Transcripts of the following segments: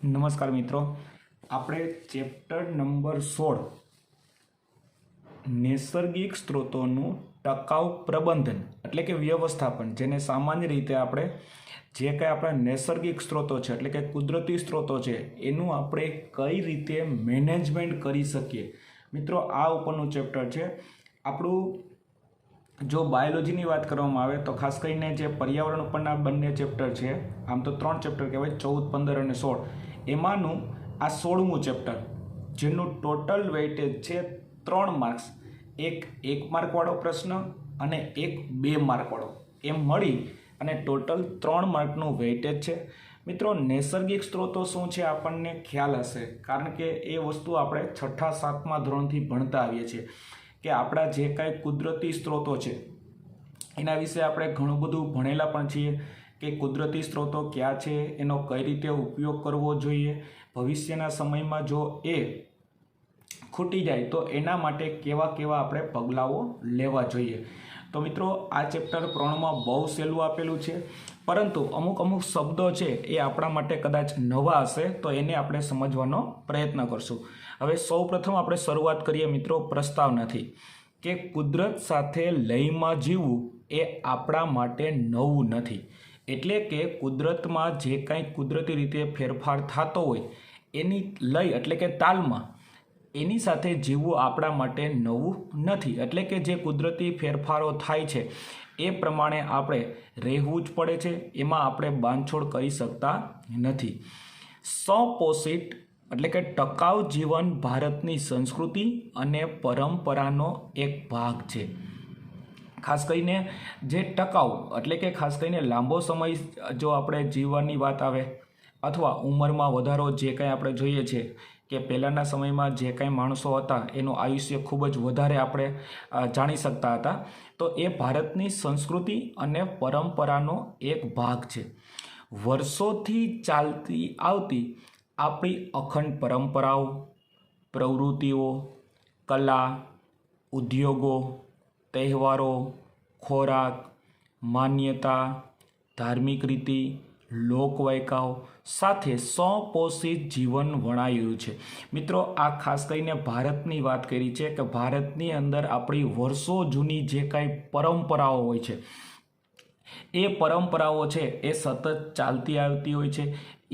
નમસ્કાર મિત્રો, આપણે ચેપ્ટર નંબર 16 નૈસર્ગિક સ્ત્રોતોનું ટકાઉ પ્રબંધન એટલે કે વ્યવસ્થાપન, જેને સામાન્ય રીતે આપણે જે કંઈ આપણા નૈસર્ગિક સ્ત્રોતો છે એટલે કે કુદરતી સ્ત્રોતો છે એનું આપણે કઈ રીતે મેનેજમેન્ટ કરી શકીએ. મિત્રો, આ ઉપરનું ચેપ્ટર છે. આપણું જો બાયોલોજીની વાત કરવામાં આવે તો ખાસ કરીને જે પર્યાવરણ ઉપરના બંને ચેપ્ટર છે, આમ તો 3 ચેપ્ટર કહેવાય, 14, 15 અને 16. એમાંનું આ 16મું ચેપ્ટર, જેનું ટોટલ વેઇટેજ છે 3 માર્ક્સ, એક 1 માર્કવાળો પ્રશ્ન અને એક 2 માર્કવાળો, એમ મળી અને ટોટલ 3 માર્કનું વેઇટેજ છે. મિત્રો, નૈસર્ગિક સ્ત્રોતો શું છે આપણને ખ્યાલ હશે, કારણ કે એ વસ્તુ આપણે 6ઠા 7મા ધોરણથી ભણતા આવીએ છીએ કે આપણા જે કાંઈ કુદરતી સ્ત્રોતો છે એના વિશે આપણે ઘણું બધું ભણેલા પણ છીએ કે કુદરતી સ્ત્રોતો ક્યાં છે, એનો કઈ રીતે ઉપયોગ કરવો જોઈએ, ભવિષ્યના સમયમાં જો એ ખૂટી જાય તો એના માટે કેવા કેવા આપણે પગલાઓ લેવા જોઈએ. તો મિત્રો, આ ચેપ્ટર 3માં બહુ સહેલું આપેલું છે, પરંતુ અમુક શબ્દો છે એ આપણા માટે કદાચ નવા હશે, તો એને આપણે સમજવાનો પ્રયત્ન કરશું. હવે સૌ પ્રથમ આપણે શરૂઆત કરીએ મિત્રો પ્રસ્તાવનાથી, કે કુદરત સાથે લયમાં જીવવું એ આપણા માટે નવું નથી. એટલે કે કુદરતમાં જે કાંઈ કુદરતી રીતે ફેરફાર થતો હોય એની લય એટલે કે તાલમાં એની સાથે જીવવું આપણા માટે નવું નથી. એટલે કે જે કુદરતી ફેરફારો થાય છે એ પ્રમાણે આપણે રહેવું જ પડે છે, એમાં આપણે બાંધછોડ કરી શકતા નથી. સપોષિત એટલે કે ટકાઉ જીવન ભારતની સંસ્કૃતિ અને પરંપરાનો એક ભાગ છે. ખાસ કરીને જે ટકાઉ એટલે કે ખાસ કરીને લાંબો સમય જો આપણે જીવવાની વાત આવે અથવા ઉંમરમાં વધારો, જે કંઈ આપણે જોઈએ છે કે પહેલાંના સમયમાં જે કાંઈ માણસો હતા એનું આયુષ્ય ખૂબ જ વધારે આપણે જાણી શકતા હતા, તો એ ભારતની સંસ્કૃતિ અને પરંપરાનો એક ભાગ છે. વર્ષોથી ચાલતી આવતી આપણી અખંડ પરંપરાઓ, પ્રવૃત્તિઓ, કલા, ઉદ્યોગો, તહેવારો, ખોરાક, માન્યતા, ધાર્મિક રીતિ, લોકવાયકાઓ સાથે સપોષિત જીવન વણાયું છે. મિત્રો, આ ખાસ કરીને ભારતની વાત કરી છે કે ભારતની અંદર આપણી વર્ષો જૂની જે કાંઈ પરંપરાઓ હોય છે એ પરંપરાઓ છે એ સતત ચાલતી આવતી હોય છે.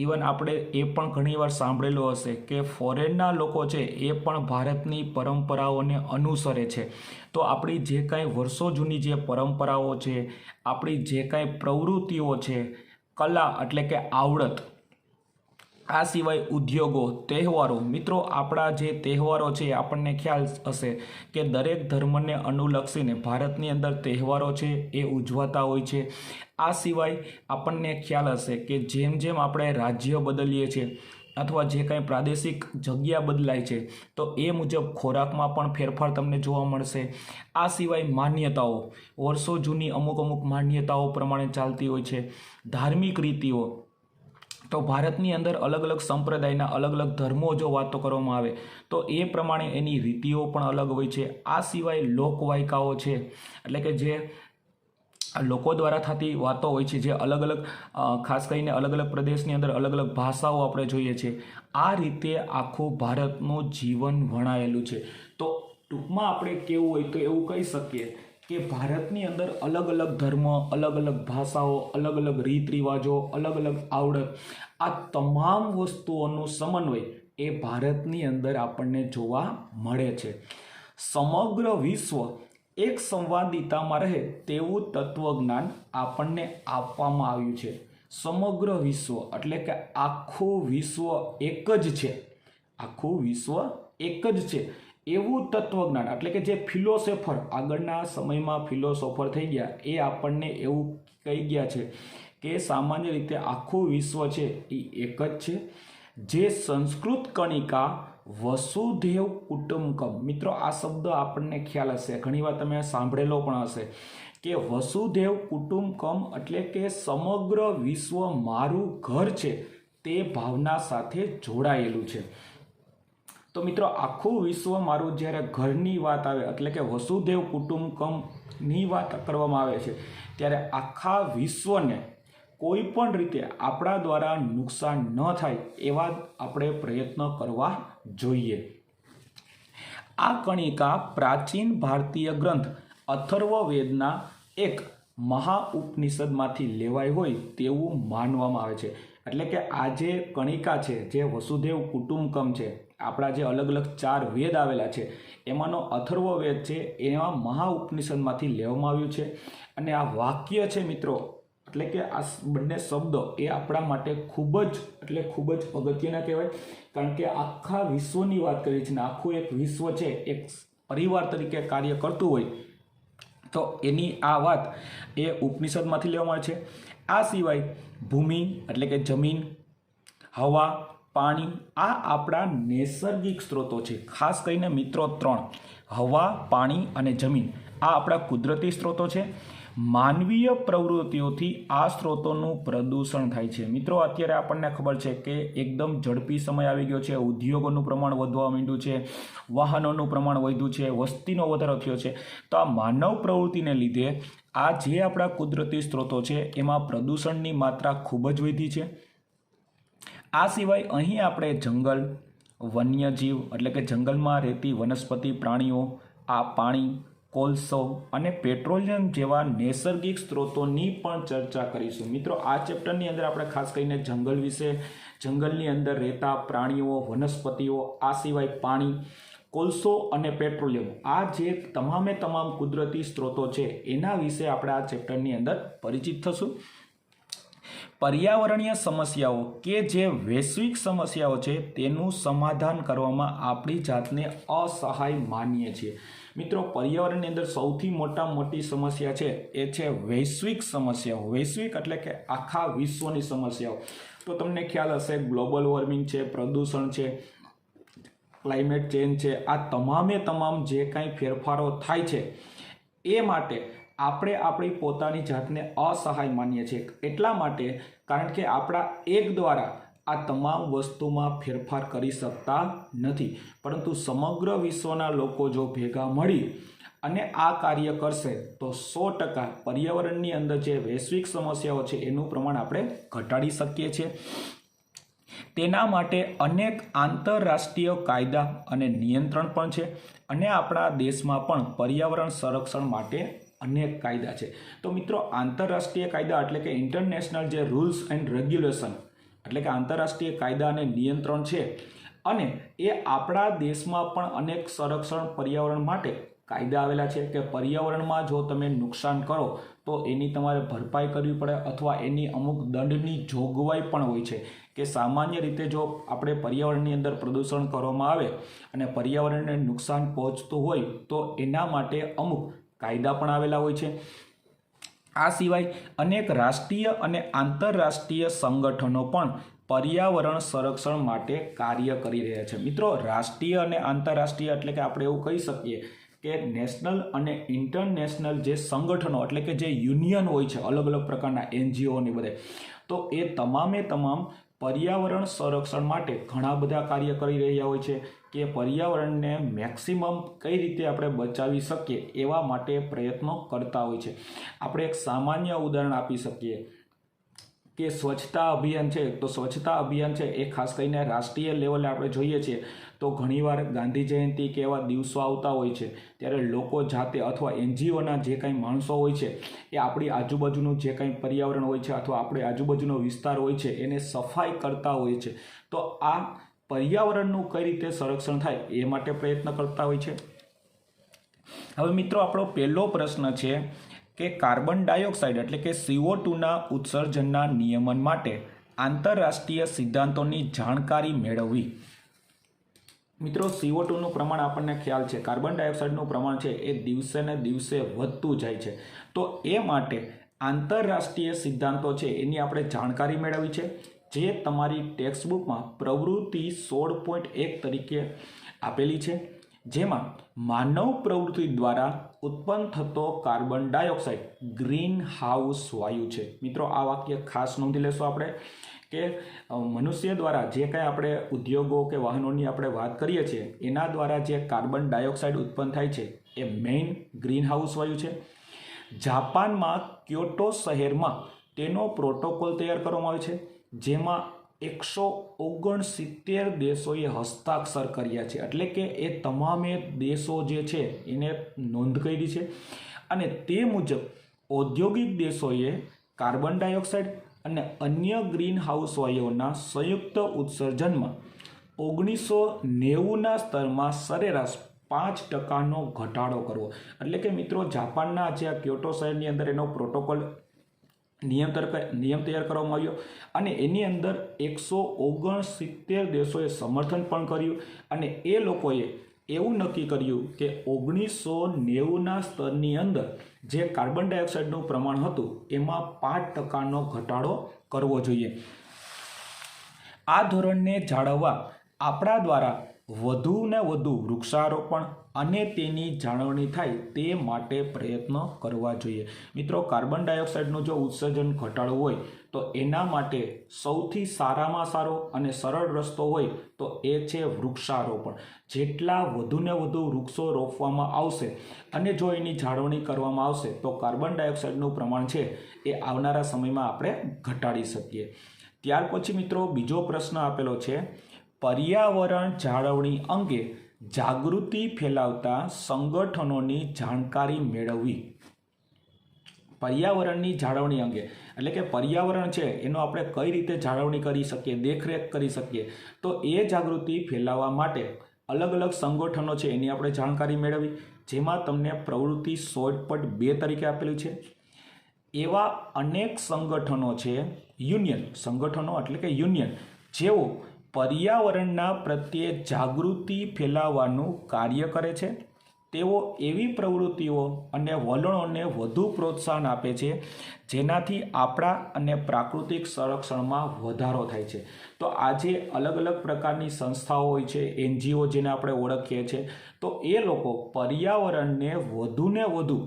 ઇવન આપણે એ પણ ઘણીવાર સાંભળેલું હશે કે ફોરેનના લોકો છે એ પણ ભારતની પરંપરાઓને અનુસરે છે. તો આપણી જે કાંઈ વર્ષો જૂની જે પરંપરાઓ છે, આપણી જે કાંઈ પ્રવૃત્તિઓ છે, કલા એટલે કે આવડત, આ સિવાય ઉદ્યોગો, તહેવારો. મિત્રો, આપણા જે તહેવારો છે આપણને ખ્યાલ હશે કે દરેક ધર્મને અનુલક્ષીને ભારતની અંદર તહેવારો છે એ ઉજવાતા હોય છે. આ સિવાય આપણને ખ્યાલ હશે કે જેમ જેમ આપણે રાજ્ય બદલીએ છીએ અથવા જે કાંઈ પ્રાદેશિક જગ્યા બદલાય છે તો એ મુજબ ખોરાકમાં પણ ફેરફાર તમને જોવા મળશે. આ સિવાય માન્યતાઓ, વર્ષો જૂની અમુક માન્યતાઓ પ્રમાણે ચાલતી હોય છે. ધાર્મિક રીતિઓ, તો ભારતની અંદર અલગ અલગ સંપ્રદાયના અલગ અલગ ધર્મો જો વાતો કરવામાં આવે તો એ પ્રમાણે એની રીતિઓ પણ અલગ હોય છે. આ સિવાય લોકવાયકાઓ છે, એટલે કે જે લોકો દ્વારા થતી વાતો હોય છે, જે અલગ અલગ ખાસ કરીને અલગ અલગ પ્રદેશની અંદર અલગ અલગ ભાષાઓ આપણે જોઈએ છીએ. આ રીતે આખું ભારતનું જીવન વણાયેલું છે. તો ટૂંકમાં આપણે કેવું હોય તો એવું કહી શકીએ કે ભારતની અંદર અલગ અલગ ધર્મ, અલગ અલગ ભાષાઓ, અલગ અલગ રીત રિવાજો, અલગ અલગ આવડત, આ તમામ વસ્તુઓનું સમન્વય એ ભારતની અંદર આપણને જોવા મળે છે. સમગ્ર વિશ્વ એક સંવાદિતામાં રહે તેવું તત્વજ્ઞાન આપણને આપવામાં આવ્યું છે. સમગ્ર વિશ્વ એટલે કે આખું વિશ્વ એક જ છે, આખું વિશ્વ એક જ છે એવું તત્વજ્ઞાન, એટલે કે જે ફિલોસોફર આગળના સમયમાં ફિલોસોફર થઈ ગયા એ આપણને એવું કહી ગયા છે કે સામાન્ય રીતે આખું વિશ્વ છે એ એક જ છે. જે સંસ્કૃત કણિકા વસુધૈવ કુટુંબકમ. મિત્રો, આ શબ્દ આપણને ખ્યાલ હશે, ઘણીવાર તમે સાંભળેલો પણ હશે કે વસુધૈવ કુટુંબકમ એટલે કે સમગ્ર વિશ્વ મારું ઘર છે તે ભાવના સાથે જોડાયેલું છે. તો મિત્રો, આખું વિશ્વ મારું જ્યારે ઘરની વાત આવે એટલે કે વસુધૈવ કુટુંબકમની વાત કરવામાં આવે છે ત્યારે આખા વિશ્વને કોઈ પણ રીતે આપણા દ્વારા નુકસાન ન થાય એવા આપણે પ્રયત્ન કરવા જોઈએ. આ કણિકા પ્રાચીન ભારતીય ગ્રંથ અથર્વવેદના એક મહાઉપનિષદમાંથી લેવાઈ હોય તેવું માનવામાં આવે છે. એટલે કે આ જે કણિકા છે, જે વસુદેવ કુટુંબકમ છે, આપણા જે અલગ અલગ 4 વેદ આવેલા છે એમાંનો અથર્વવેદ છે, એમાં મહાઉપનિષદમાંથી લેવામાં આવ્યું છે. અને આ વાક્ય છે મિત્રો, એટલે કે આ બંને શબ્દો એ આપણા માટે ખૂબ જ અગત્યના કહેવાય. કારણ કે આખા વિશ્વની વાત કરીએ છીએ ને આખું એક વિશ્વ છે એક પરિવાર તરીકે કાર્ય કરતું હોય તો એની આ વાત એ ઉપનિષદમાંથી લેવામાં આવે છે. આ સિવાય ભૂમિ એટલે કે જમીન, હવા, પાણી આ આપણા નૈસર્ગિક સ્ત્રોતો છે. ખાસ કરીને મિત્રો 3 હવા, પાણી અને જમીન આ આપણા કુદરતી સ્ત્રોતો છે. માનવીય પ્રવૃત્તિઓથી આ સ્ત્રોતોનું પ્રદૂષણ થાય છે. મિત્રો અત્યારે આપણને ખબર છે કે એકદમ ઝડપી સમય આવી ગયો છે, ઉદ્યોગોનું પ્રમાણ વધવા માંડ્યું છે, વાહનોનું પ્રમાણ વધ્યું છે, વસ્તીનો વધારો થયો છે. તો આ માનવ પ્રવૃત્તિને લીધે આ જે આપણા કુદરતી સ્ત્રોતો છે એમાં પ્રદૂષણની માત્રા ખૂબ જ વધી છે. આ સિવાય અહીં આપણે જંગલ, વન્યજીવ એટલે કે જંગલમાં રહેતી વનસ્પતિ પ્રાણીઓ, આ પાણી, કોલસો અને પેટ્રોલિયમ જેવા નૈસર્ગિક સ્ત્રોતોની પણ ચર્ચા કરીશું. મિત્રો આ ચેપ્ટરની અંદર આપણે ખાસ કરીને જંગલ વિશે, જંગલની અંદર રહેતા પ્રાણીઓ, વનસ્પતિઓ, આ સિવાય પાણી, કોલસો અને પેટ્રોલિયમ આ જે તમામ કુદરતી સ્ત્રોતો છે એના વિશે આપણે આ ચેપ્ટરની અંદર પરિચિત થશું. પર્યાવરણીય સમસ્યાઓ કે જે વૈશ્વિક સમસ્યાઓ છે તેનું સમાધાન કરવામાં આપણી જાતને અસહાય માનીએ છીએ. મિત્રો પર્યાવરણની અંદર સૌથી મોટી સમસ્યા છે એ છે વૈશ્વિક સમસ્યાઓ. વૈશ્વિક એટલે કે આખા વિશ્વની સમસ્યાઓ. તો તમને ખ્યાલ હશે ગ્લોબલ વોર્મિંગ છે, પ્રદૂષણ છે, ક્લાઇમેટ ચેન્જ છે, આ તમામ જે કાંઈ ફેરફારો થાય છે એ માટે આપણે આપણી પોતાની જાતને અસહાય માનીએ છીએ. એટલા માટે કારણ કે આપણા એક દ્વારા આ તમામ વસ્તુમાં ફેરફાર કરી શકતા નથી, પરંતુ સમગ્ર વિશ્વના લોકો જો ભેગા મળી અને આ કાર્ય કરશે તો 100% પર્યાવરણની અંદર જે વૈશ્વિક સમસ્યાઓ છે એનું પ્રમાણ આપણે ઘટાડી શકીએ છીએ. તેના માટે અનેક આંતરરાષ્ટ્રીય કાયદા અને નિયંત્રણ પણ છે અને આપણા દેશમાં પણ પર્યાવરણ સંરક્ષણ માટે અનેક કાયદા છે. તો મિત્રો આંતરરાષ્ટ્રીય કાયદા એટલે કે ઇન્ટરનેશનલ જે રૂલ્સ એન્ડ રેગ્યુલેશન એટલે કે આંતરરાષ્ટ્રીય કાયદા અને નિયંત્રણ છે અને એ આપણા દેશમાં પણ અનેક સંરક્ષણ પર્યાવરણ માટે કાયદા આવેલા છે કે પર્યાવરણમાં જો તમે નુકસાન કરો તો એની તમારે ભરપાઈ કરવી પડે અથવા એની અમુક દંડની જોગવાઈ પણ હોય છે કે સામાન્ય રીતે જો આપણે પર્યાવરણની અંદર પ્રદૂષણ કરવામાં આવે અને પર્યાવરણને નુકસાન પહોંચતું હોય તો એના માટે અમુક કાયદા પણ આવેલા હોય છે. આ સિવાય અનેક રાષ્ટ્રીય અને આંતરરાષ્ટ્રીય સંગઠનો પણ પર્યાવરણ સંરક્ષણ માટે કાર્ય કરી રહ્યા છે. મિત્રો રાષ્ટ્રીય અને આંતરરાષ્ટ્રીય એટલે કે આપણે એવું કહી શકીએ કે નેશનલ અને ઇન્ટરનેશનલ જે સંગઠનો એટલે કે જે યુનિયન હોય છે અલગ અલગ પ્રકારના NGO ને બધે, તો એ તમામ પર્યાવરણ સંરક્ષણ માટે ઘણા બધા કાર્ય કરી રહ્યા હોય છે કે પર્યાવરણને મેક્સિમમ કઈ રીતે આપણે બચાવી શકીએ એવા માટે પ્રયત્નો કરતા હોય છે. આપણે એક સામાન્ય ઉદાહરણ આપી શકીએ કે સ્વચ્છતા અભિયાન છે. તો સ્વચ્છતા અભિયાન છે એ ખાસ કરીને રાષ્ટ્રીય લેવલે આપણે જોઈએ છીએ તો ઘણીવાર ગાંધી જયંતિ કે એવા દિવસો આવતા હોય છે ત્યારે લોકો જાતે અથવા NGOના જે કાંઈ માણસો હોય છે એ આપણી આજુબાજુનું જે કાંઈ પર્યાવરણ હોય છે અથવા આપણે આજુબાજુનો વિસ્તાર હોય છે એને સફાઈ કરતા હોય છે. તો આ પર્યાવરણનું કઈ રીતે સંરક્ષણ થાય એ માટે પ્રયત્ન કરતા હોય છે. હવે મિત્રો આપણો પહેલો પ્રશ્ન છે કે કાર્બન ડાયોક્સાઇડ એટલે કે CO2ના ઉત્સર્જનના નિયમન માટે આંતરરાષ્ટ્રીય સિદ્ધાંતોની જાણકારી મેળવવી. મિત્રો CO2નું પ્રમાણ આપણને ખ્યાલ છે, કાર્બન ડાયોક્સાઇડનું પ્રમાણ છે એ દિવસે ને દિવસે વધતું જાય છે. તો એ માટે આંતરરાષ્ટ્રીય સિદ્ધાંતો છે એની આપણે જાણકારી મેળવવી છે, જે તમારી ટેક્સ્ટબુકમાં પ્રવૃત્તિ 16.1 તરીકે આપેલી છે, જેમાં માનવ પ્રવૃત્તિ દ્વારા ઉત્પન્ન થતો કાર્બન ડાયોક્સાઇડ ગ્રીન હાઉસ વાયુ છે. મિત્રો આ વાક્ય ખાસ નોંધી લેશો આપણે કે મનુષ્ય દ્વારા જે કાંઈ આપણે ઉદ્યોગો કે વાહનોની આપણે વાત કરીએ છીએ એના દ્વારા જે કાર્બન ડાયોક્સાઇડ ઉત્પન્ન થાય છે એ મેઇન ગ્રીન હાઉસ વાયુ છે. જાપાનમાં ક્યોટો શહેરમાં તેનો પ્રોટોકોલ તૈયાર કરવામાં આવ્યો છે, જેમાં 169 દેશોએ હસ્તાક્ષર કર્યા છે, એટલે કે એ તમામે દેશો જે છે એને નોંધ કરી છે. અને તે મુજબ ઔદ્યોગિક દેશોએ કાર્બન ડાયોક્સાઇડ અને અન્ય ગ્રીન હાઉસ વાયુઓના સંયુક્ત ઉત્સર્જનમાં 1990ના સ્તરમાં સરેરાશ 5% ઘટાડો કરવો. એટલે કે મિત્રો જાપાનના જે આ ક્યોટો શહેરની અંદર એનો પ્રોટોકોલ નિયમ તૈયાર કરવામાં આવ્યો અને એની અંદર 169 દેશોએ સમર્થન પણ કર્યું અને એ લોકોએ એવું નક્કી કર્યું કે 1990ના સ્તરની અંદર જે કાર્બન ડાયોક્સાઇડનું પ્રમાણ હતું એમાં 5%નો ઘટાડો કરવો જોઈએ. આ ધોરણને જાળવવા આપણા દ્વારા વધુને વધુ વૃક્ષારોપણ અને તેની જાળવણી થાય તે માટે પ્રયત્નો કરવા જોઈએ. મિત્રો, કાર્બન ડાયોક્સાઇડનું જો ઉત્સર્જન ઘટાડવું હોય તો એના માટે સૌથી સારામાં સારો અને સરળ રસ્તો હોય તો એ છે વૃક્ષારોપણ. જેટલા વધુને વધુ વૃક્ષો રોપવામાં આવશે અને જો એની જાળવણી કરવામાં આવશે તો કાર્બન ડાયોક્સાઇડનું પ્રમાણ છે એ આવનારા સમયમાં આપણે ઘટાડી શકીએ. ત્યાર પછી મિત્રો બીજો પ્રશ્ન આપેલો છે, પર્યાવરણ જાળવણી અંગે જાગૃતિ ફેલાવતા સંગઠનોની જાણકારી મેળવવી. પર્યાવરણની જાળવણી અંગે એટલે કે પર્યાવરણ છે એનો આપણે કઈ રીતે જાળવણી કરી શકીએ, દેખરેખ કરી શકીએ, તો એ જાગૃતિ ફેલાવવા માટે અલગ અલગ સંગઠનો છે એની આપણે જાણકારી મેળવવી. જેમાં તમને પ્રવૃત્તિ 16.2 તરીકે આપેલું છે. એવા અનેક સંગઠનો છે, યુનિયન સંગઠનો એટલે કે યુનિયન, જેઓ પર્યાવરણના પ્રત્યે જાગૃતિ ફેલાવવાનું કાર્ય કરે છે. તેઓ એવી પ્રવૃત્તિઓ અને વલણોને વધુ પ્રોત્સાહન આપે છે જેનાથી આપણા અને પ્રાકૃતિક સંરક્ષણમાં વધારો થાય છે. તો આજે અલગ અલગ પ્રકારની સંસ્થાઓ હોય છે, NGO જેને આપણે ઓળખીએ છીએ, તો એ લોકો પર્યાવરણને વધુને વધુ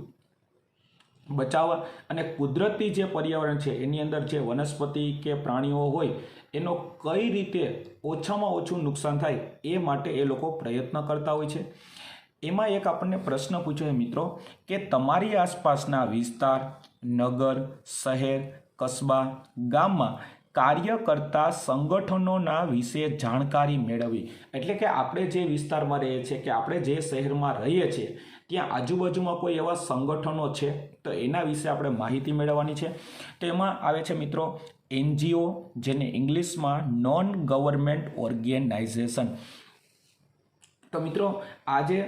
બચાવવા અને કુદરતી જે પર્યાવરણ છે એની અંદર જે વનસ્પતિ કે પ્રાણીઓ હોય એનો કઈ રીતે ઓછામાં ઓછું નુકસાન થાય એ માટે એ લોકો પ્રયત્ન કરતા હોય છે. એમાં એક આપણને પ્રશ્ન પૂછ્યો છે મિત્રો કે તમારી આસપાસના વિસ્તાર, નગર, શહેર, કસ્બા, ગામમાં કાર્ય કરતા સંગઠનોના વિશે જાણકારી મેળવવી. એટલે કે આપણે જે વિસ્તારમાં રહીએ છીએ કે આપણે જે શહેરમાં રહીએ છીએ ત્યાં આજુબાજુમાં કોઈ એવા સંગઠનો છે તો એના વિશે આપણે માહિતી મેળવવાની છે. તો એમાં આવે છે મિત્રો NGO, જેને ઇંગ્લિશમાં નોન ગવર્મેન્ટ ઓર્ગેનાઇઝેશન. તો મિત્રો આજે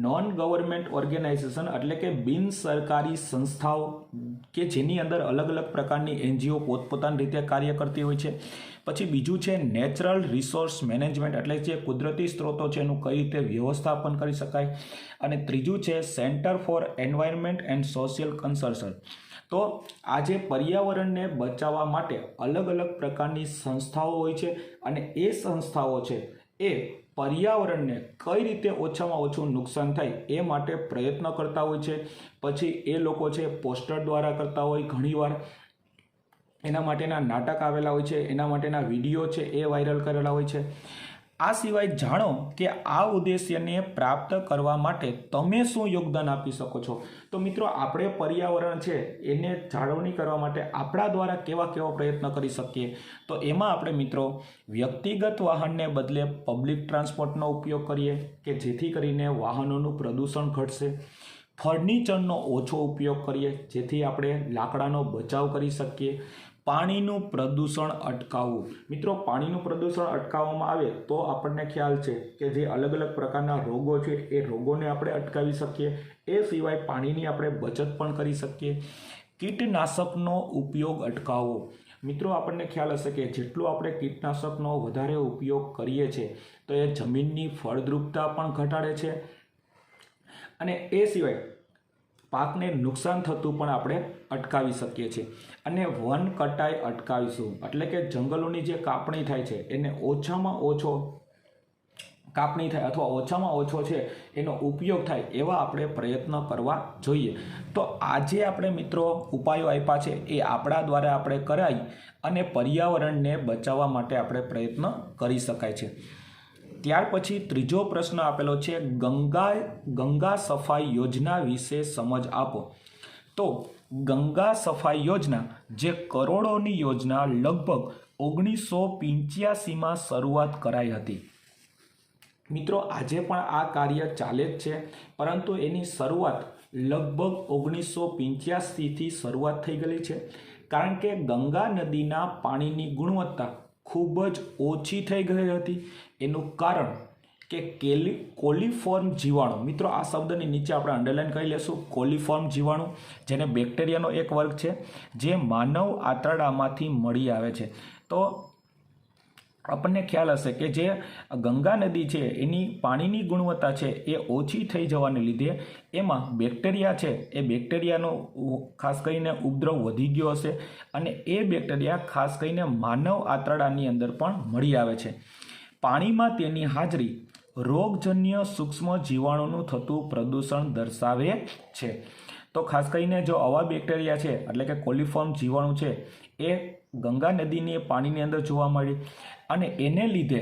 નોન ગવર્મેન્ટ ઓર્ગેનાઇઝેશન એટલે કે બિન સરકારી સંસ્થાઓ કે જેની અંદર અલગ અલગ પ્રકારની NGO પોતપોતાની રીતે કાર્ય કરતી હોય છે. પછી બીજું છે નેચરલ રિસોર્સ મેનેજમેન્ટ એટલે જે કુદરતી સ્ત્રોતો છે એનું કઈ રીતે વ્યવસ્થાપન કરી શકાય. અને ત્રીજું છે centre for environment and social concern. તો આજે પર્યાવરણને બચાવવા માટે અલગ અલગ પ્રકારની સંસ્થાઓ હોય છે અને એ સંસ્થાઓ છે એ પર્યાવરણને કઈ રીતે ઓછામાં ઓછું નુકસાન થાય એ માટે પ્રયત્ન કરતા હોય છે. પછી એ લોકો છે પોસ્ટર દ્વારા કરતા હોય, ઘણીવાર એના માટેના નાટક આવેલા હોય છે, એના માટેના વિડીયો છે એ વાયરલ કરેલા હોય છે. આ સિવાય જાણો કે આ ઉદ્દેશ્યને પ્રાપ્ત કરવા માટે તમે શું યોગદાન આપી શકો છો. તો મિત્રો આપણે પર્યાવરણ છે એને જાળવણી કરવા માટે આપણા દ્વારા કેવા કેવા પ્રયત્ન કરી શકીએ. તો એમાં આપણે મિત્રો વ્યક્તિગત વાહનને બદલે પબ્લિક ટ્રાન્સપોર્ટનો ઉપયોગ કરીએ કે જેથી કરીને વાહનોનું પ્રદૂષણ ઘટશે. ફર્નિચરનો ઓછો ઉપયોગ કરીએ જેથી આપણે લાકડાનો બચાવ કરી શકીએ. પાણીનું પ્રદૂષણ અટકાવવું. મિત્રો પાણીનું પ્રદૂષણ અટકાવવામાં આવે તો આપણને ખ્યાલ છે કે જે અલગ અલગ પ્રકારના રોગો છે એ રોગોને આપણે અટકાવી શકીએ. એ સિવાય પાણીની આપણે બચત પણ કરી શકીએ. કીટનાશકનો ઉપયોગ અટકાવવો. મિત્રો આપણને ખ્યાલ હશે કે જેટલો આપણે કીટનાશકનો વધારે ઉપયોગ કરીએ છીએ તો એ જમીનની ફળદ્રુપતા પણ ઘટાડે છે અને એ સિવાય પાકને નુકસાન થતું પણ આપણે અટકાવી શકીએ છીએ. અને વન કટાઈ અટકાવીશું એટલે કે જંગલોની જે કાપણી થાય છે એને ઓછામાં ઓછો કાપણી થાય અથવા ઓછામાં ઓછો છે એનો ઉપયોગ થાય એવા આપણે પ્રયત્ન કરવા જોઈએ. તો આજે આપણે મિત્રો ઉપાયો આપ્યા છે એ આપણા દ્વારા આપણે કરાવી અને પર્યાવરણને બચાવવા માટે આપણે પ્રયત્ન કરી શકાય છે. ત્યાર પછી ત્રીજો પ્રશ્ન આપેલો છે ગંગા સફાઈ યોજના વિશે સમજ આપો. તો ગંગા સફાઈ યોજના, જે કરોડોની યોજના લગભગ 1985માં શરૂઆત કરાઈ હતી. મિત્રો આજે પણ આ કાર્ય ચાલે જ છે, પરંતુ એની શરૂઆત લગભગ 1985થી શરૂઆત થઈ ગયેલી છે, કારણ કે ગંગા નદીના પાણીની ગુણવત્તા ખૂબ જ ઓછી થઈ ગઈ હતી. એનું કારણ કે કોલિફોર્મ જીવાણુ, મિત્રો આ શબ્દની નીચે આપણે અંડરલાઈન કરી લેશું, કોલિફોર્મ જીવાણુ, જેને બેક્ટેરિયાનો એક વર્ગ છે, જે માનવ આંતરડામાંથી મળી આવે છે. તો આપણને ખ્યાલ હશે કે જે ગંગા નદી છે એની પાણીની ગુણવત્તા છે એ ઓછી થઈ જવાને લીધે એમાં બેક્ટેરિયા છે એ બેક્ટેરિયાનો ખાસ કરીને ઉપદ્રવ વધી ગયો હશે, અને એ બેક્ટેરિયા ખાસ કરીને માનવ આંતરડાની અંદર પણ મળી આવે છે. પાણીમાં તેની હાજરી રોગજન્ય સૂક્ષ્મ જીવાણુનું થતું પ્રદૂષણ દર્શાવે છે. તો ખાસ કરીને જો આવા બેક્ટેરિયા છે એટલે કે કોલિફોર્મ જીવાણુ છે એ ગંગા નદીની પાણીની અંદર જોવા મળે, અને એને લીધે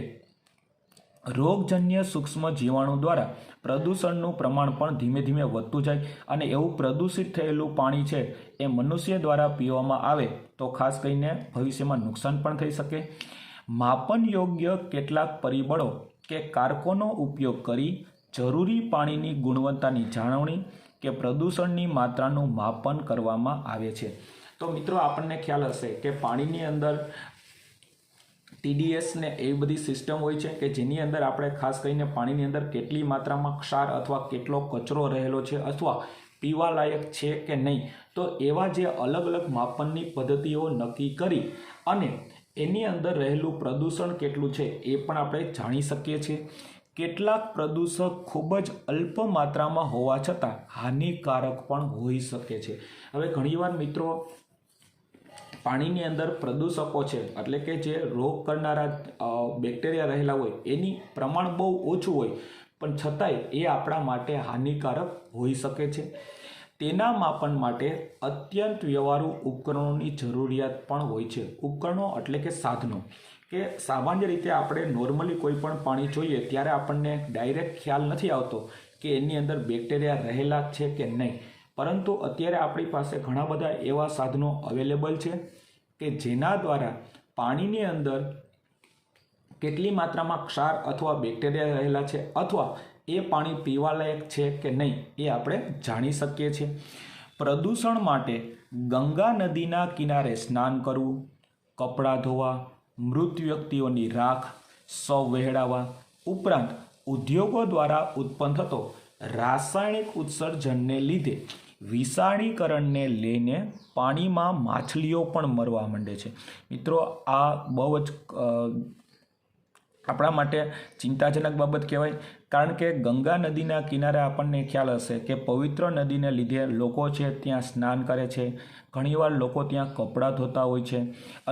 રોગજન્ય સૂક્ષ્મ જીવાણુ દ્વારા પ્રદૂષણનું પ્રમાણ પણ ધીમે ધીમે વધતું જાય, અને એવું પ્રદૂષિત થયેલું પાણી છે એ મનુષ્ય દ્વારા પીવામાં આવે તો ખાસ કરીને ભવિષ્યમાં નુકસાન પણ થઈ શકે. માપન યોગ્ય કેટલાક પરિબળો કે કારકોનો ઉપયોગ કરી જરૂરી પાણીની ગુણવત્તાની જાળવણી કે પ્રદૂષણની માત્રાનું માપન કરવામાં આવે છે. તો મિત્રો આપણને ખ્યાલ હશે કે પાણીની અંદર TDS ને એવી બધી સિસ્ટમ હોય છે કે જેની અંદર આપણે ખાસ કરીને પાણીની અંદર કેટલી માત્રામાં ક્ષાર અથવા કેટલો કચરો રહેલો છે અથવા પીવા લાયક છે કે નહીં, તો એવા જે અલગ અલગ માપનની પદ્ધતિઓ નક્કી કરી અને એની અંદર રહેલું પ્રદૂષણ કેટલું છે એ પણ આપણે જાણી શકીએ છીએ. કેટલાક પ્રદૂષક ખૂબ જ અલ્પ માત્રામાં હોવા છતાં હાનિકારક પણ હોઈ શકે છે. હવે ઘણીવાર મિત્રો પાણીની અંદર પ્રદૂષકો છે એટલે કે જે રોગ કરનારા બેક્ટેરિયા રહેલા હોય એની પ્રમાણ બહુ ઓછું હોય, પણ છતાંય એ આપણા માટે હાનિકારક હોઈ શકે છે. તેના માપન માટે અત્યંત વ્યવહારુ ઉપકરણોની જરૂરિયાત પણ હોય છે. ઉપકરણો એટલે કે સાધનો, કે સામાન્ય રીતે આપણે નોર્મલી કોઈ પણ પાણી જોઈએ ત્યારે આપણને ડાયરેક્ટ ખ્યાલ નથી આવતો કે એની અંદર બેક્ટેરિયા રહેલા છે કે નહીં, પરંતુ અત્યારે આપણી પાસે ઘણા બધા એવા સાધનો અવેલેબલ છે કે જેના દ્વારા પાણીની અંદર કેટલી માત્રામાં ક્ષાર અથવા બેક્ટેરિયા રહેલા છે અથવા એ પાણી પીવાલાયક છે કે નહીં એ આપણે જાણી શકીએ છીએ. પ્રદૂષણ માટે ગંગા નદીના કિનારે સ્નાન કરવું, કપડાં ધોવા, મૃત વ્યક્તિઓની રાખ, શવ વહેડાવા ઉપરાંત ઉદ્યોગો દ્વારા ઉત્પન્ન થતો રાસાયણિક ઉત્સર્જનને લીધે વિષાણીકરણને લઈને પાણીમાં માછલીઓ પણ મરવા માંડે છે. મિત્રો આ બહુ જ આપણા માટે ચિંતાજનક બાબત કહેવાય, કારણ કે ગંગા નદીના કિનારે આપણને ખ્યાલ હશે કે પવિત્ર નદીને લીધે લોકો છે ત્યાં સ્નાન કરે છે, ઘણીવાર લોકો ત્યાં કપડાં ધોતા હોય છે,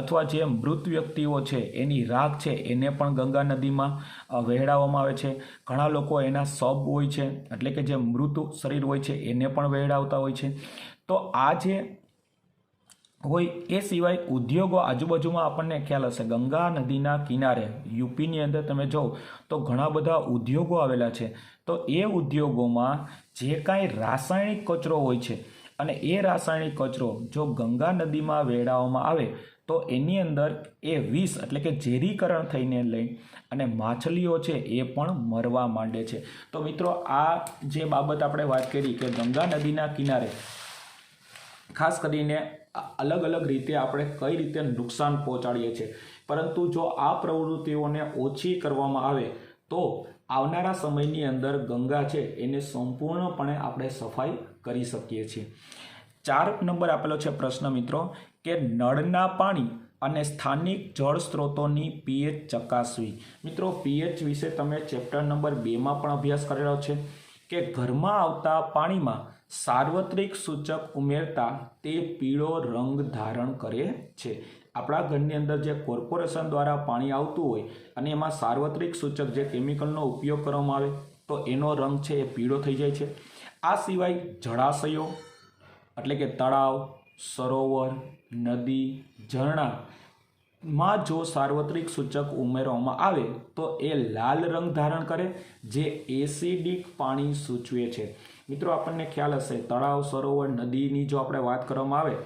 અથવા જે મૃત વ્યક્તિઓ છે એની રાખ છે એને પણ ગંગા નદીમાં વહેડાવવામાં આવે છે. ઘણા લોકો એના શબ હોય છે એટલે કે જે મૃત શરીર હોય છે એને પણ વહેડાવતા હોય છે. તો આ જે હોય એ સિવાય ઉદ્યોગો આજુબાજુમાં આપણને ખ્યાલ હશે ગંગા નદીના કિનારે યુપીની અંદર તમે જો તો ઘણા બધા ઉદ્યોગો આવેલા છે. તો એ ઉદ્યોગોમાં જે કાંઈ રાસાયણિક કચરો હોય છે અને એ રાસાયણિક કચરો જો ગંગા નદીમાં વેડાવવામાં આવે તો એની અંદર એ વિષ એટલે કે ઝેરીકરણ થઈને લઈ અને માછલીઓ છે એ પણ મરવા માંડે છે. તો મિત્રો આ જે બાબત આપણે વાત કરી કે ગંગા નદીના કિનારે ખાસ કરીને અલગ અલગ રીતે આપણે કઈ રીતે નુકસાન પહોંચાડીએ છીએ, પરંતુ જો આ પ્રવૃત્તિઓને ઓછી કરવામાં આવે તો આવનારા સમયની અંદર ગંગા છે એને સંપૂર્ણપણે આપણે સફાઈ કરી શકીએ છીએ. 4 નંબર આપેલો છે પ્રશ્ન મિત્રો કે નળના પાણી અને સ્થાનિક જળ સ્ત્રોતોની pH ચકાસવી. મિત્રો pH વિશે તમે ચેપ્ટર નંબર 2માં પણ અભ્યાસ કરેલો છે કે ઘરમાં આવતા પાણીમાં સાર્વત્રિક સૂચક ઉમેરતા તે પીળો રંગ ધારણ કરે છે. આપણા ઘરની અંદર જે કોર્પોરેશન દ્વારા પાણી આવતું હોય અને એમાં સાર્વત્રિક સૂચક જે કેમિકલનો ઉપયોગ કરવામાં આવે તો એનો રંગ છે એ પીળો થઈ જાય છે. આ સિવાય જળાશયો એટલે કે તળાવ, સરોવર, નદી, ઝરણામાં જો સાર્વત્રિક સૂચક ઉમેરવામાં આવે તો એ લાલ રંગ ધારણ કરે જે એસિડિક પાણી સૂચવે છે. મિત્રો આપણને ખ્યાલ હશે તળાવ, સરોવર, નદીની જો આપણે વાત કરવામાં આવે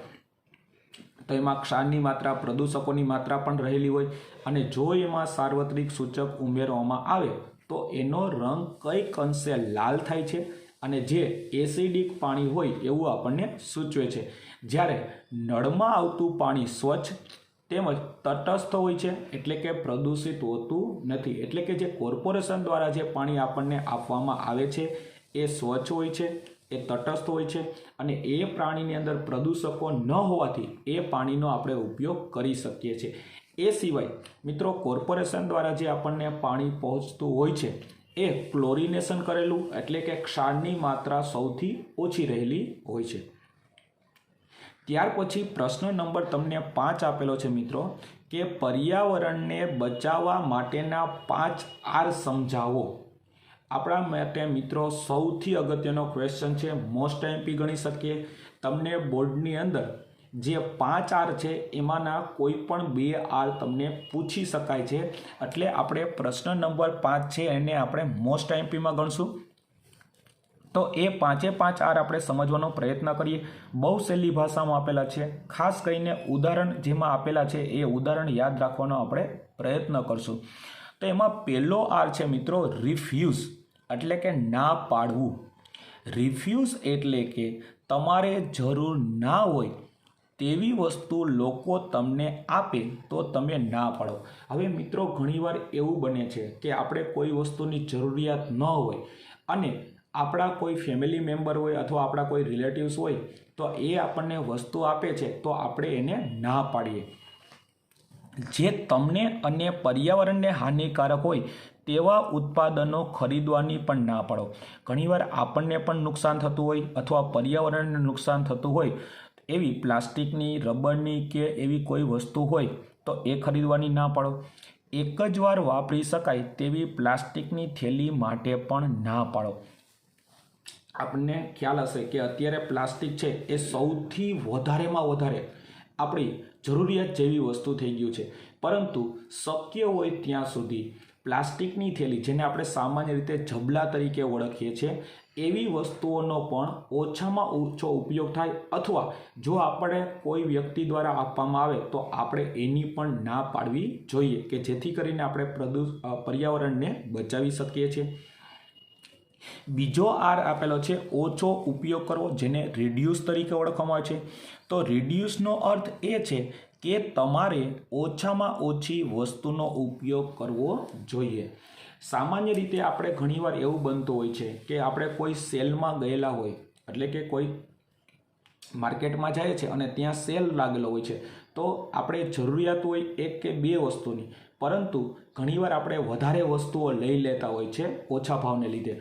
તો એમાં ક્ષારની માત્રા, પ્રદૂષકોની માત્રા પણ રહેલી હોય અને જો એમાં સાર્વત્રિક સૂચક ઉમેરવામાં આવે તો એનો રંગ કંઈક અંશે લાલ થાય છે અને જે એસિડિક પાણી હોય એવું આપણને સૂચવે છે. જ્યારે નળમાં આવતું પાણી સ્વચ્છ તેમજ તટસ્થ હોય છે, એટલે કે પ્રદૂષિત હોતું નથી. એટલે કે જે કોર્પોરેશન દ્વારા જે પાણી આપણને આપવામાં આવે છે એ સ્વચ્છ હોય છે, એ તટસ્થ હોય છે અને એ પાણીની અંદર પ્રદૂષકો ન હોવાથી એ પાણીનો આપણે ઉપયોગ કરી શકીએ છીએ. એ સિવાય મિત્રો કોર્પોરેશન દ્વારા જે આપણને પાણી પહોંચતું હોય છે એ ક્લોરિનેશન કરેલું, એટલે કે ક્ષારની માત્રા સૌથી ઓછી રહેલી હોય છે. ત્યાર પછી પ્રશ્ન નંબર તમને 5 આપેલો છે મિત્રો કે પર્યાવરણને બચાવવા માટેના 5 R સમજાવો. આપણા માટે મિત્રો સૌથી અગત્યનો ક્વેશ્ચન છે, મોસ્ટ એમપી ગણી શકીએ. તમને બોર્ડની અંદર જે 5 R છે એમાંના કોઈ પણ 2 R તમને પૂછી શકાય છે, એટલે આપણે પ્રશ્ન નંબર 5 છે એને આપણે મોસ્ટ એમપીમાં ગણશું. તો એ 5 R આપણે સમજવાનો પ્રયત્ન કરીએ. બહુ સહેલી ભાષામાં આપેલા છે, ખાસ કરીને ઉદાહરણ જેમાં આપેલા છે એ ઉદાહરણ યાદ રાખવાનો આપણે પ્રયત્ન કરશું. તો એમાં પહેલો R છે મિત્રો રિફ્યુઝ, એટલે કે ના પાડવું. રિફ્યુઝ એટલે કે તમારે જરૂર ના હોય તેવી વસ્તુ લોકો તમને આપે તો તમે ના પાડો. હવે મિત્રો ઘણીવાર એવું બને છે કે આપણે કોઈ વસ્તુની જરૂરિયાત ન હોય અને આપણા કોઈ ફેમિલી મેમ્બર હોય અથવા આપણા કોઈ રિલેટિવ્સ હોય તો એ આપણને વસ્તુ આપે છે તો આપણે એને ના પાડીએ. જે તમને અને પર્યાવરણને હાનિકારક હોય તેવા ઉત્પાદનો ખરીદવાની પણ ના પાડો. ઘણીવાર આપણને પણ નુકસાન થતું હોય અથવા પર્યાવરણને નુકસાન થતું હોય એવી પ્લાસ્ટિકની, રબરની કે એવી કોઈ વસ્તુ હોય તો એ ખરીદવાની ના પાડો. એક જ વાર વાપરી શકાય તેવી પ્લાસ્ટિકની થેલી માટે પણ ના પાડો. આપણને ખ્યાલ હશે કે અત્યારે પ્લાસ્ટિક છે એ સૌથી વધારેમાં વધારે આપણી જરૂરિયાત જેવી વસ્તુ થઈ ગયું છે, પરંતુ શક્ય હોય ત્યાં સુધી પ્લાસ્ટિકની થેલી, જેને આપણે સામાન્ય રીતે ઝબલા તરીકે ઓળખીએ છીએ, એવી વસ્તુઓનો પણ ઓછામાં ઓછો ઉપયોગ થાય અથવા જો આપણે કોઈ વ્યક્તિ દ્વારા આપવામાં આવે તો આપણે એની પણ ના પાડવી જોઈએ કે જેથી કરીને આપણે પર્યાવરણને બચાવી શકીએ છીએ. બીજો R આપેલો છે ઓછો ઉપયોગ કરવો, જેને રિડ્યુસ તરીકે ઓળખવામાં આવે છે. તો રિડ્યુસનો અર્થ એ છે કે તમારે ઓછામાં ઓછી વસ્તુનો ઉપયોગ કરવો જોઈએ. સામાન્ય રીતે આપણે ઘણીવાર એવું બનતું હોય છે કે આપણે કોઈ સેલમાં ગયેલા હોય, એટલે કે કોઈ માર્કેટમાં જાય છે અને ત્યાં સેલ લાગેલો હોય છે તો આપણે જરૂરિયાત હોય 1 કે 2 વસ્તુની, પરંતુ ઘણીવાર આપણે વધારે વસ્તુઓ લઈ લેતા હોય છે ઓછા ભાવને લીધે.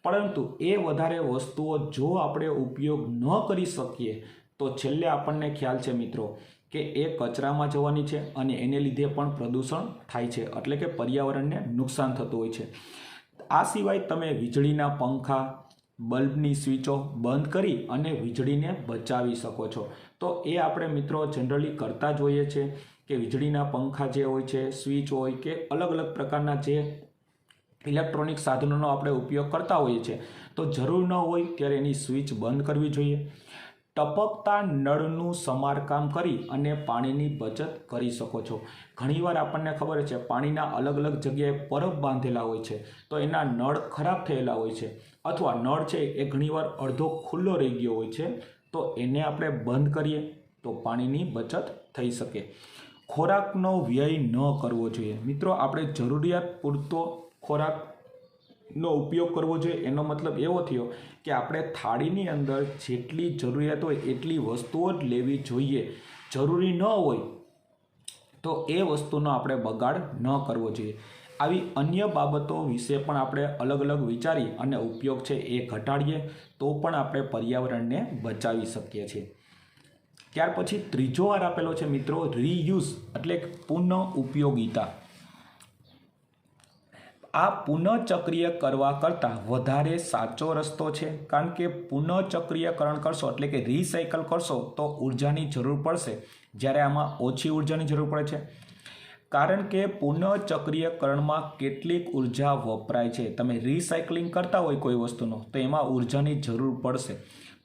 પરંતુ એ વધારે વસ્તુઓ જો આપણે ઉપયોગ ન કરી શકીએ તો છેલ્લે આપણને ખ્યાલ છે મિત્રો કે એ કચરામાં જવાની છે અને એને લીધે પણ પ્રદૂષણ થાય છે, એટલે કે પર્યાવરણને નુકસાન થતું હોય છે. આ સિવાય તમે વીજળીના પંખા, બલ્બની સ્વિચો બંધ કરી અને વીજળીને બચાવી શકો છો. તો એ આપણે મિત્રો જનરલી કરતા જ હોઈએ છીએ કે વીજળીના પંખા જે હોય છે, સ્વિચ હોય કે અલગ અલગ પ્રકારના જે ઇલેક્ટ્રોનિક સાધનોનો આપણે ઉપયોગ કરતા હોઈએ છીએ તો જરૂર ન હોય ત્યારે એની સ્વિચ બંધ કરવી જોઈએ. ટપકતા નળનું સમારકામ કરી અને પાણીની બચત કરી શકો છો. ઘણીવાર આપણને ખબર છે પાણીના અલગ અલગ જગ્યાએ પરબ બાંધેલા હોય છે તો એના નળ ખરાબ થયેલા હોય છે અથવા નળ છે એ ઘણીવાર અડધો ખુલ્લો રહી ગયો હોય છે તો એને આપણે બંધ કરીએ તો પાણીની બચત થઈ શકે. ખોરાકનો વ્યય ન કરવો જોઈએ. મિત્રો આપણે જરૂરિયાત પૂરતો ખોરાકનો ઉપયોગ કરવો જોઈએ. એનો મતલબ એવો થયો કે આપણે થાળીની અંદર જેટલી જરૂરિયાત હોય એટલી વસ્તુઓ જ લેવી જોઈએ. જરૂરી ન હોય તો એ વસ્તુનો આપણે બગાડ ન કરવો જોઈએ. આવી અન્ય બાબતો વિશે પણ આપણે અલગ અલગ વિચારી અને ઉપયોગ છે એ ઘટાડીએ તો પણ આપણે પર્યાવરણને બચાવી શકીએ છીએ. ત્યાર પછી ત્રીજો વાર આપેલો છે મિત્રો રીયુઝ, એટલે પુનઃ ઉપયોગિતા. આ પુનઃચક્રીય કરવા કરતાં વધારે સાચો રસ્તો છે, કારણ કે પુનઃચક્રીયકરણ કરશો એટલે કે રિસાયકલ કરશો તો ઉર્જાની જરૂર પડશે, જ્યારે આમાં ઓછી ઉર્જાની જરૂર પડે છે. કારણ કે પુનઃચક્રીયકરણમાં કેટલીક ઉર્જા વપરાય છે. તમે રિસાયકલિંગ કરતા હોય કોઈ વસ્તુનો તો એમાં ઉર્જાની જરૂર પડશે,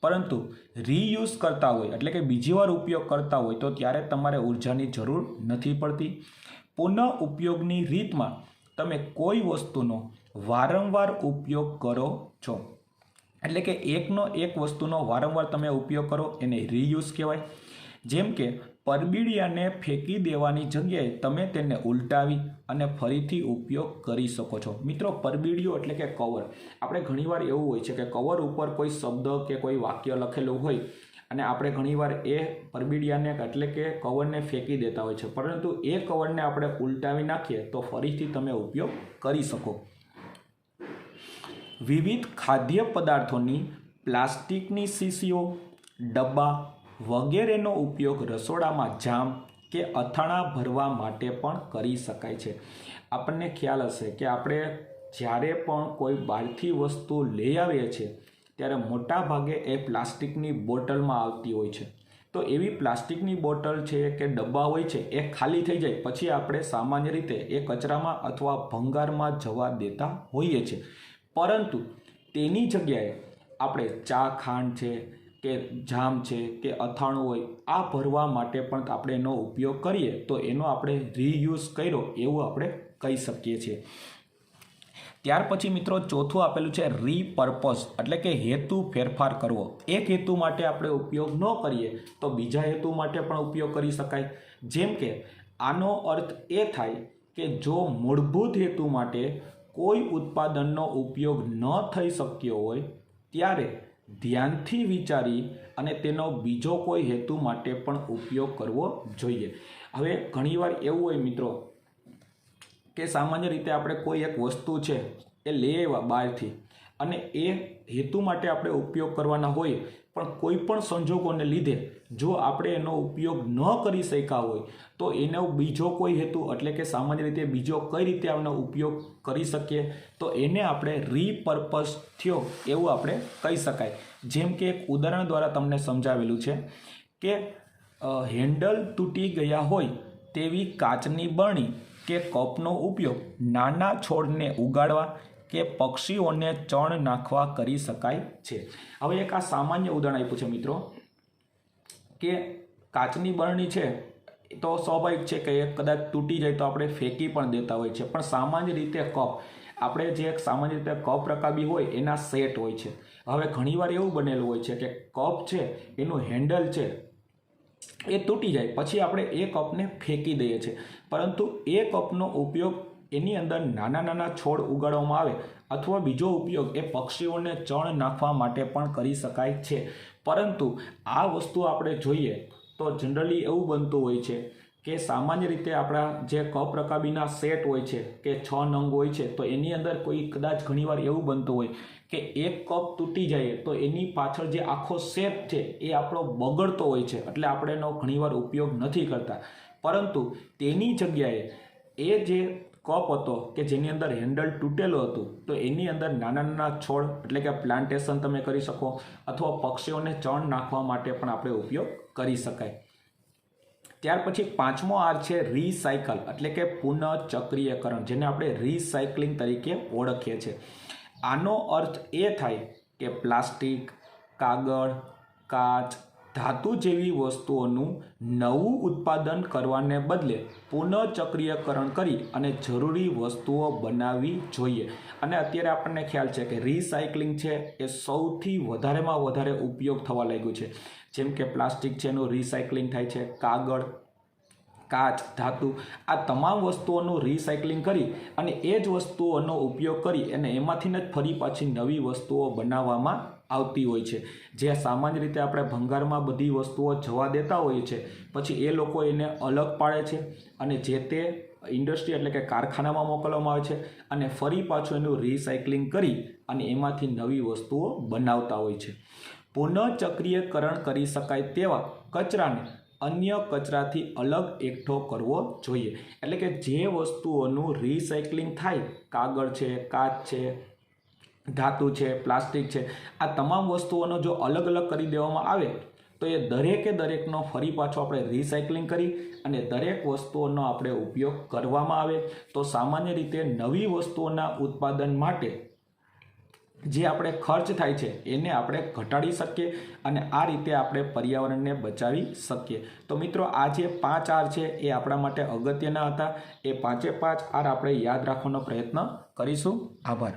પરંતુ રીયુઝ કરતા હોય એટલે કે બીજી વાર ઉપયોગ કરતા હોય તો ત્યારે તમારે ઉર્જાની જરૂર નથી પડતી. પુનઃ ઉપયોગની રીતમાં તમે કોઈ વસ્તુનો વારંવાર ઉપયોગ કરો છો, એટલે કે એકનો એક વસ્તુનો વારંવાર તમે ઉપયોગ કરો એને રીયુઝ કહેવાય. જેમ કે પરબીડિયાને ફેંકી દેવાની જગ્યાએ તમે તેને ઉલટાવી અને ફરીથી ઉપયોગ કરી શકો છો. મિત્રો, પરબીડિયો એટલે કે કવર. આપણે ઘણીવાર એવું હોય છે કે કવર ઉપર કોઈ શબ્દ કે કોઈ વાક્ય લખેલું હોય અને આપણે ઘણીવાર એ પરબીડિયાને એટલે કે કવરને ફેંકી દેતા હોય છે, પરંતુ એ કવરને આપણે ઉલટાવી નાખીએ તો ફરીથી તમે ઉપયોગ કરી શકો. વિવિધ ખાદ્ય પદાર્થોની પ્લાસ્ટિકની શીશીઓ, ડબ્બા વગેરેનો ઉપયોગ રસોડામાં જામ કે અથાણા ભરવા માટે પણ કરી શકાય છે. આપણને ખ્યાલ હશે કે આપણે જ્યારે પણ કોઈ બહારથી વસ્તુ લઈ આવીએ છીએ ત્યારે મોટા ભાગે એ પ્લાસ્ટિકની બોટલમાં આવતી હોય છે. તો એવી પ્લાસ્ટિકની બોટલ છે કે ડબ્બા હોય છે એ ખાલી થઈ જાય પછી આપણે સામાન્ય રીતે એ કચરામાં અથવા ભંગારમાં જવા દેતા હોઈએ છીએ, પરંતુ તેની જગ્યાએ આપણે ચા ખાંડ છે કે જામ છે કે અથાણું હોય આ ભરવા માટે પણ આપણે એનો ઉપયોગ કરીએ તો એનો આપણે રીયુઝ કર્યો એવું આપણે કહી શકીએ છીએ. ત્યાર પછી મિત્રો ચોથું આપેલું છે રીપર્પઝ, એટલે કે હેતુ ફેરફાર કરવો. એક હેતુ માટે આપણે ઉપયોગ ન કરીએ તો બીજા હેતુ માટે પણ ઉપયોગ કરી શકાય. જેમ કે આનો અર્થ એ થાય કે જો મૂળભૂત હેતુ માટે કોઈ ઉત્પાદનનો ઉપયોગ ન થઈ શક્યો હોય ત્યારે ધ્યાનથી વિચારી અને તેનો બીજો કોઈ હેતુ માટે પણ ઉપયોગ કરવો જોઈએ. હવે ઘણીવાર એવું હોય મિત્રો કે સામાન્ય રીતે આપણે કોઈ એક વસ્તુ છે એ લઈ આવ્યા બહારથી અને એ હેતુ માટે આપણે ઉપયોગ કરવાના હોય, પણ કોઈ પણ સંજોગોને લીધે જો આપણે એનો ઉપયોગ ન કરી શક્યા હોય તો એનો બીજો કોઈ હેતુ એટલે કે સામાન્ય રીતે બીજો કઈ રીતે આનો ઉપયોગ કરી શકીએ તો એને આપણે રીપર્પઝ થયો એવું આપણે કહી શકાય. જેમ કે એક ઉદાહરણ દ્વારા તમને સમજાવેલું છે કે હેન્ડલ તૂટી ગયા હોય તેવી કાચની બરણી કે કપનો ઉપયોગ નાના છોડને ઉગાડવા કે પક્ષીઓને ચણ નાખવા કરી શકાય છે. હવે એક આ સામાન્ય ઉદાહરણ આપ્યું છે મિત્રો કે કાચની બરણી છે તો સ્વાભાવિક છે કે કદાચ તૂટી જાય તો આપણે ફેંકી પણ દેતા હોય છે, પણ સામાન્ય રીતે કપ આપણે જે સામાન્ય રીતે કપ રકાબી હોય એના સેટ હોય છે. હવે ઘણીવાર એવું બનેલું હોય છે કે કપ છે એનું હેન્ડલ છે એ તૂટી જાય પછી આપણે એ કપને ફેંકી દઈએ છીએ, પરંતુ એ કપનો ઉપયોગ એની અંદર નાના નાના છોડ ઉગાડવામાં આવે અથવા બીજો ઉપયોગ એ પક્ષીઓને ચણ નાખવા માટે પણ કરી શકાય છે. પરંતુ આ વસ્તુ આપણે જોઈએ તો જનરલી એવું બનતું હોય છે કે સામાન્ય રીતે આપણા જે કપ રકાબીના સેટ હોય છે કે 6 નંગ હોય છે તો એની અંદર કોઈ કદાચ ઘણીવાર એવું બનતું હોય કે એક કપ તૂટી જાય તો એની પાછળ જે આખો સેટ છે એ આપણો બગડતો હોય છે, એટલે આપણે એનો ઘણીવાર ઉપયોગ નથી કરતા. પરંતુ તેની જગ્યાએ એ જે કપ હતો કે જેની અંદર હેન્ડલ તૂટેલું હતું તો એની અંદર નાના નાના છોડ એટલે કે પ્લાન્ટેશન તમે કરી શકો અથવા પક્ષીઓને ચણ નાખવા માટે પણ આપણે ઉપયોગ કરી શકાય. ત્યાર પછી પાંચમો આર છે રીસાયકલ એટલે કે પુનઃચક્રીયકરણ, જેને આપણે રીસાયકલિંગ તરીકે ઓળખીએ છીએ. આનો અર્થ એ થાય કે પ્લાસ્ટિક, કાગળ, કાચ, ધાતુ જેવી વસ્તુઓનું નવું ઉત્પાદન કરવાને બદલે પુનઃચક્રીયકરણ કરી અને જરૂરી વસ્તુઓ બનાવવી જોઈએ. અને અત્યારે આપણને ખ્યાલ છે કે રીસાયકલિંગ છે એ સૌથી વધારેમાં વધારે ઉપયોગ થવા લાગ્યું છે. જેમ કે પ્લાસ્ટિક છે એનું રીસાયકલિંગ થાય છે, કાગળ, કાચ, ધાતુ આ તમામ વસ્તુઓનું રીસાયકલિંગ કરી અને એ જ વસ્તુઓનો ઉપયોગ કરી અને એમાંથીને જ ફરી પાછી નવી વસ્તુઓ બનાવવામાં આવતી હોય છે. જે સામાન્ય રીતે આપણે ભંગારમાં બધી વસ્તુઓ જવા દેતા હોઈએ છીએ પછી એ લોકો એને અલગ પાડે છે અને જે તે ઇન્ડસ્ટ્રી એટલે કે કારખાનામાં મોકલવામાં આવે છે અને ફરી પાછું એનું રીસાયકલિંગ કરી અને એમાંથી નવી વસ્તુઓ બનાવતા હોય છે. પુનઃચક્રીયકરણ કરી શકાય તેવા કચરાને અન્ય કચરાથી અલગ એકઠો કરવો જોઈએ. એટલે કે જે વસ્તુઓનું રીસાયકલિંગ થાય, કાગળ છે, કાચ છે, ધાતુ છે, પ્લાસ્ટિક છે, આ તમામ વસ્તુઓનો જો અલગ અલગ કરી દેવામાં આવે તો એ દરેકે દરેકનો ફરી પાછો આપણે રિસાયકલિંગ કરી અને દરેક વસ્તુઓનો આપણે ઉપયોગ કરવામાં આવે તો સામાન્ય રીતે નવી વસ્તુઓના ઉત્પાદન માટે જે આપણે ખર્ચ થાય છે એને આપણે ઘટાડી શકીએ અને આ રીતે આપણે પર્યાવરણને બચાવી શકીએ. તો મિત્રો આ જે 5 આર છે એ આપણા માટે અગત્યના હતા. એ 5 આર આપણે યાદ રાખવાનો પ્રયત્ન કરીશું. આભાર.